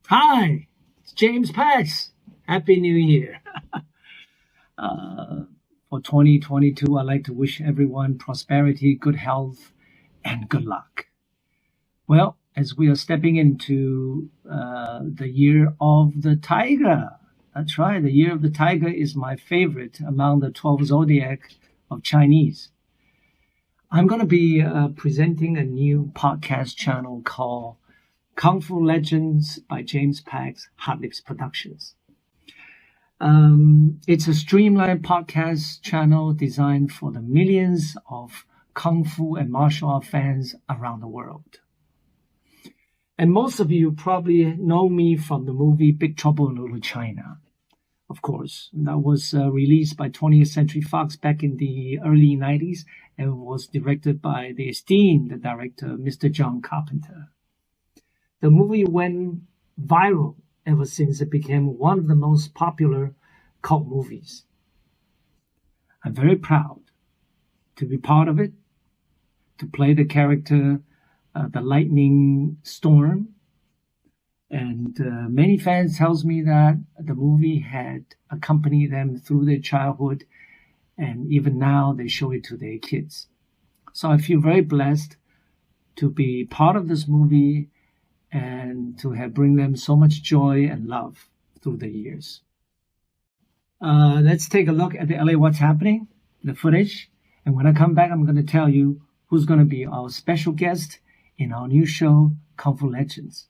Hi, it's James Pax. Happy New Year. For 2022, I'd like to wish everyone prosperity, good health, and good luck. Well, as we are stepping into the year of the tiger. That's right, the year of the tiger is my favorite among the 12 zodiac of Chinese. I'm going to be presenting a new podcast channel called Kung Fu Legends by James Pax-Hot Productions. It's a streamlined podcast channel designed for the millions of Kung Fu and martial art fans around the world. And most of you probably know me from the movie Big Trouble in Little China. Of course, that was released by 20th Century Fox back in the early 90s and was directed by the esteemed director, Mr. John Carpenter. The movie went viral ever since it became one of the most popular cult movies. I'm very proud to be part of it, to play the character, the Lightning Storm. And many fans tells me that the movie had accompanied them through their childhood, and even now they show it to their kids. So I feel very blessed to be part of this movie and to have bring them so much joy and love through the years. Let's take a look at the LA What's Happening, the footage. And when I come back, I'm going to tell you who's going to be our special guest in our new show, Kung Fu Legends.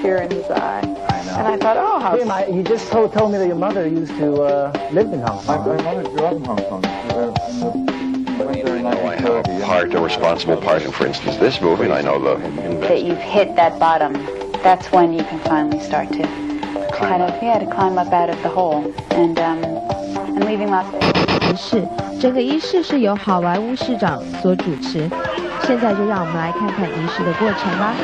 Tear in his eye. And I thought, oh, how... Tim, you just told me that your mother used to live in Hong Kong. My mother grew up in Hong Kong. I have a part, a responsible part in, for instance, this movie, and I know that you've hit that bottom. That's when you can finally start to kind of, to climb up out of the hole and leaving Las Vegas. 整个仪式是由好莱坞市长所主持。现在就让我们来看看仪式的过程吧。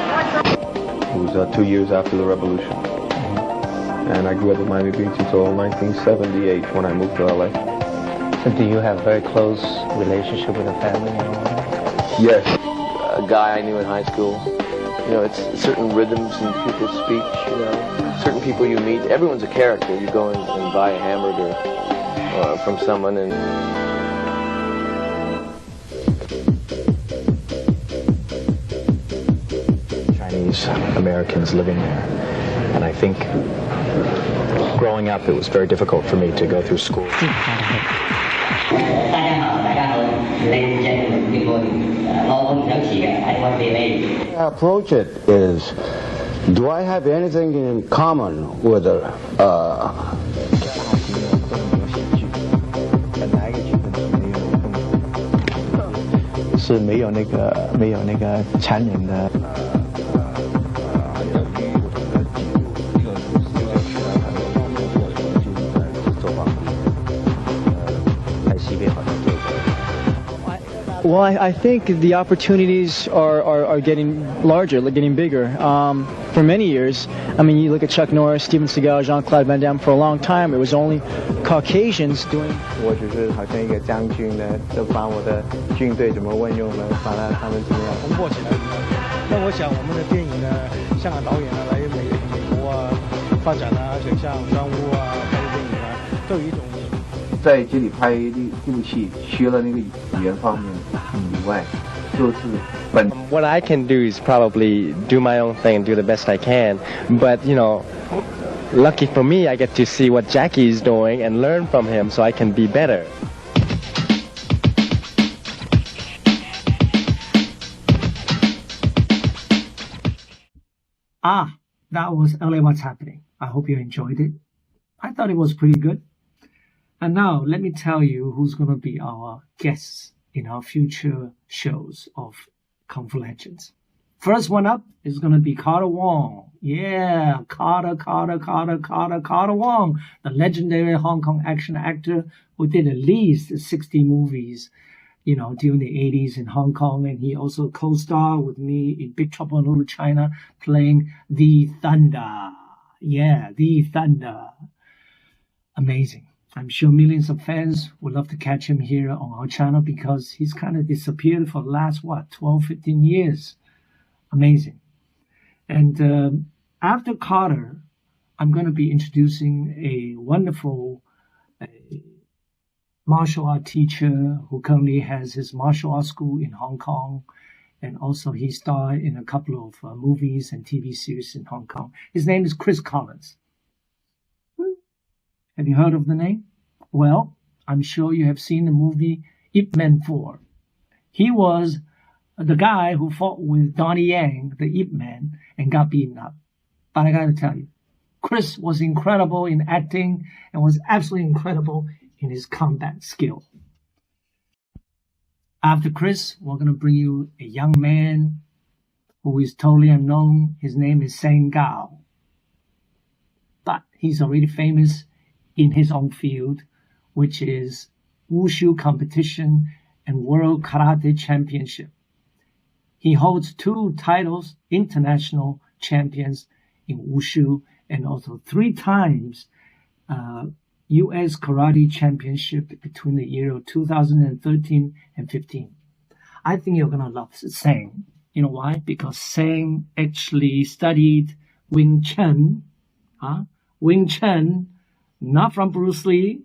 It was 2 years after the revolution. And I grew up in Miami Beach until 1978 when I moved to LA. So do you have a very close relationship with the family? Yes. A guy I knew in high school. It's certain rhythms in people's speech, certain people you meet. Everyone's a character. You go and buy a hamburger from someone and... Americans living there, and I think growing up it was very difficult for me to go through school. Approach it is, do I have anything in common with her? 是没有那个残忍的。 Well, I think the opportunities are getting larger, getting bigger. For many years, I mean, you look at Chuck Norris, Steven Seagal, Jean-Claude Van Damme. For a long time, it was only Caucasians doing. 我只是好像一个将军呢，都把我的军队怎么运用呢？把他们怎么样突破起来？那我想我们的电影呢，香港导演呢来美国啊发展啊，像商务啊，拍电影啊，都有一种。 在这里拍这部戏，学了那个语言方面以外，就是本。What I can do is probably do my own thing and do the best I can, but lucky for me, I get to see what Jackie is doing and learn from him, so I can be better. That was LA What's Happening. I hope you enjoyed it. I thought it was pretty good. And now let me tell you who's going to be our guests in our future shows of Kung Fu Legends. First one up is going to be Carter Wong. Yeah, Carter Wong, the legendary Hong Kong action actor who did at least 60 movies, during the 80s in Hong Kong. And he also co-starred with me in Big Trouble in Little China, playing the Thunder. Yeah, the Thunder. Amazing. I'm sure millions of fans would love to catch him here on our channel because he's kind of disappeared for the last, 12, 15 years. Amazing. And after Carter, I'm going to be introducing a wonderful martial art teacher who currently has his martial art school in Hong Kong. And also he starred in a couple of movies and TV series in Hong Kong. His name is Chris Collins. Have you heard of the name? Well, I'm sure you have seen the movie Ip Man 4. He was the guy who fought with Donnie Yang, the Ip Man, and got beaten up. But I got to tell you, Chris was incredible in acting and was absolutely incredible in his combat skill. After Chris, we're going to bring you a young man who is totally unknown. His name is Sang Gao. But he's already famous in his own field, which is Wushu competition and World Karate Championship. He holds 2 titles, international champions in Wushu, and also 3 times U.S. Karate Championship between the year of 2013 and 15. I think you're going to love Sang. You know why? Because Sang actually studied Wing Chun. Wing Chun, not from Bruce Lee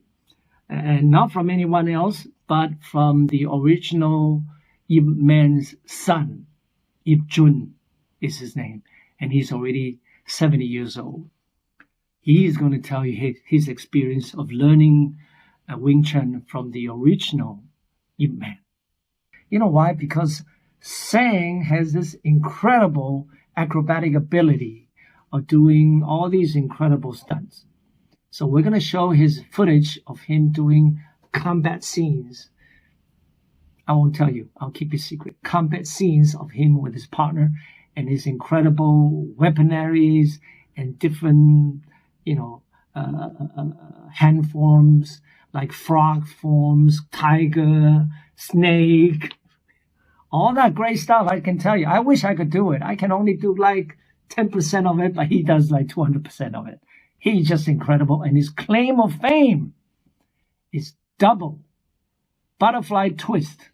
and not from anyone else, but from the original Ip Man's son. Ip Jun is his name, and he's already 70 years old. He is going to tell you his experience of learning Wing Chun from the original Ip Man. You know why? Because Sang has this incredible acrobatic ability of doing all these incredible stunts. So we're going to show his footage of him doing combat scenes. I won't tell you. I'll keep it secret. Combat scenes of him with his partner and his incredible weaponaries and different, hand forms like frog forms, tiger, snake, all that great stuff. I can tell you. I wish I could do it. I can only do like 10% of it, but he does like 200% of it. He's just incredible. And his claim of fame is double butterfly twist,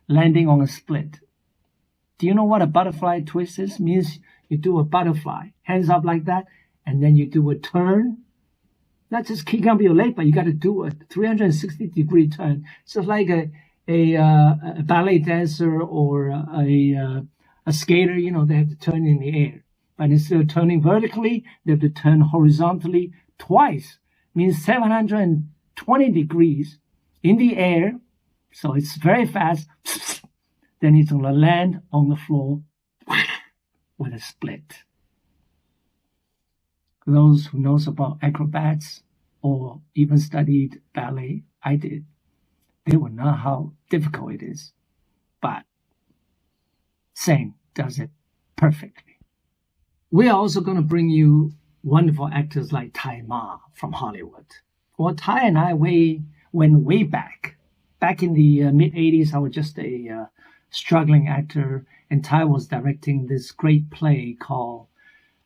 landing on a split. Do you know what a butterfly twist is? It means you do a butterfly, hands up like that, and then you do a turn. Not just kicking up your leg, but you got to do a 360-degree turn. So it's like a ballet dancer or a skater, they have to turn in the air. But instead of turning vertically, they have to turn horizontally twice. Means 720 degrees in the air. So it's very fast. Then it's going to land on the floor with a split. Those who knows about acrobats or even studied ballet, I did, they will know how difficult it is. But Sang does it perfectly. We are also going to bring you wonderful actors like Tai Ma from Hollywood. Well, Tai and I went way back. Back in the mid-'80s, I was just a struggling actor, and Tai was directing this great play called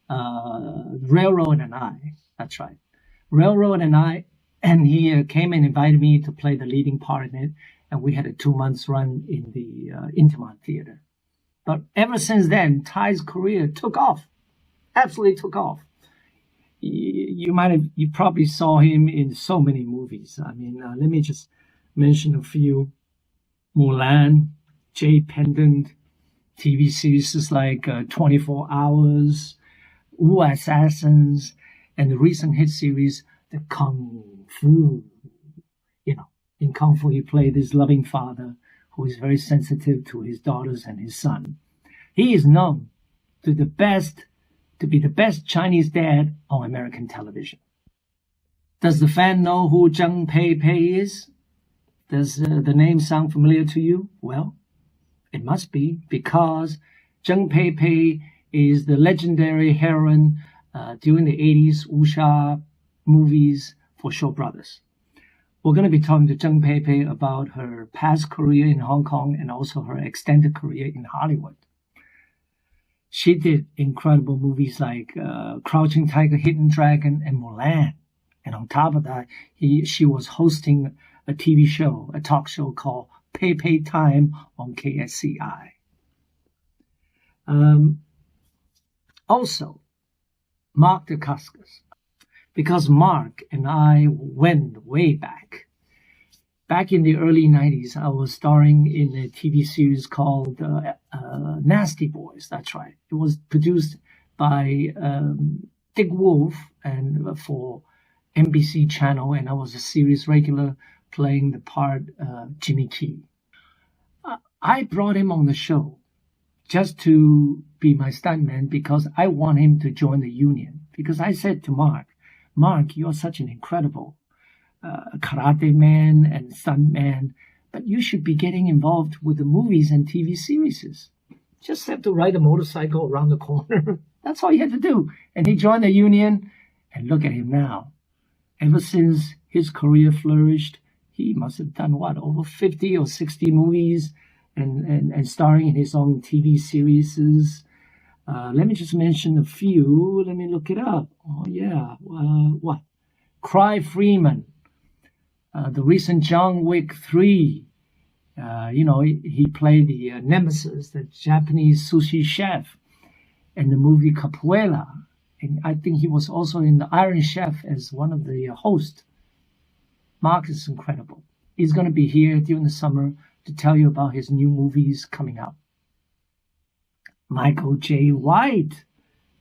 Railroad and I. That's right. Railroad and I. And he came and invited me to play the leading part in it, and we had a 2 months run in the Intiman Theater. But ever since then, Tai's career took off. Absolutely took off. You probably saw him in so many movies. I mean, let me just mention a few. Mulan, Jade Pendant, TV series like 24 Hours, Wu Assassins, and the recent hit series, The Kung Fu. In Kung Fu, he played this loving father who is very sensitive to his daughters and his son. He is known to be the best Chinese dad on American television. Does the fan know who Zheng Pei Pei is? Does the name sound familiar to you? Well, it must be, because Zheng Pei Pei is the legendary heroine during the 80s wuxia movies for Shaw Brothers. We're going to be talking to Zheng Peipei about her past career in Hong Kong and also her extended career in Hollywood. She did incredible movies like Crouching Tiger, Hidden Dragon, and Mulan. And on top of that, she was hosting a TV show, a talk show called Peipei Time on KSCI. Also, Mark Dacascos, because Mark and I went way back. Back in the early 90s, I was starring in a TV series called Nasty Boys. That's right. It was produced by Dick Wolf and for NBC channel, and I was a series regular playing the part Jimmy Key. I brought him on the show just to be my stuntman because I want him to join the union. Because I said to Mark, you're such an incredible karate man and stuntman, but you should be getting involved with the movies and TV series. Just have to ride a motorcycle around the corner. That's all you had to do. And he joined the union, and look at him now. Ever since his career flourished, he must have done, over 50 or 60 movies and starring in his own TV series. Let me just mention a few. Let me look it up. Oh, yeah. Cry Freeman. The recent John Wick 3. He played the Nemesis, the Japanese sushi chef, in the movie Capoeira. And I think he was also in the Iron Chef as one of the hosts. Mark is incredible. He's going to be here during the summer to tell you about his new movies coming out. Michael J. White.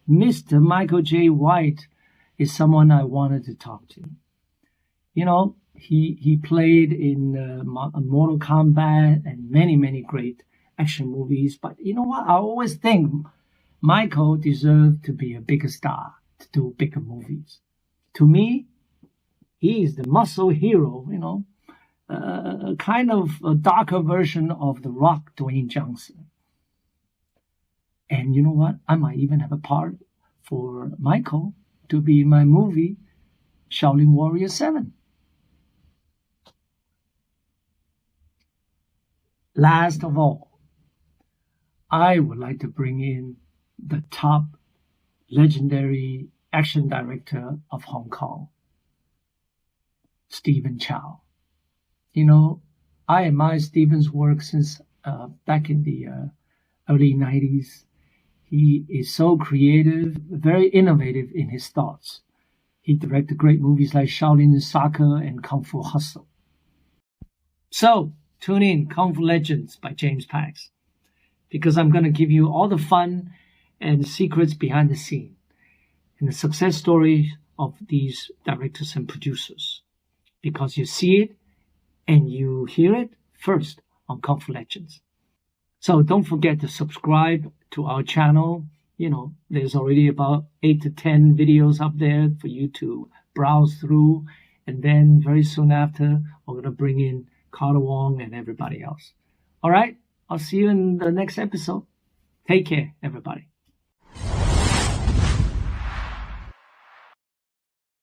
Mr. Michael J. White is someone I wanted to talk to. He played in Mortal Kombat and many, many great action movies. But you know what? I always think Michael deserved to be a bigger star, to do bigger movies. To me, he is the muscle hero, a kind of a darker version of The Rock, Dwayne Johnson. And you know what? I might even have a part for Michael to be my movie, Shaolin Warrior 7. Last of all, I would like to bring in the top legendary action director of Hong Kong, Stephen Chow. I admire Stephen's work since back in the early 90s. He is so creative, very innovative in his thoughts. He directed great movies like Shaolin Soccer and Kung Fu Hustle. So, tune in Kung Fu Legends by James Pax, because I'm going to give you all the fun and secrets behind the scene and the success stories of these directors and producers, because you see it and you hear it first on Kung Fu Legends. So don't forget to subscribe to our channel. There's already about 8 to 10 videos up there for you to browse through. And then very soon after, we're going to bring in Carter Wong and everybody else. All right, I'll see you in the next episode. Take care, everybody.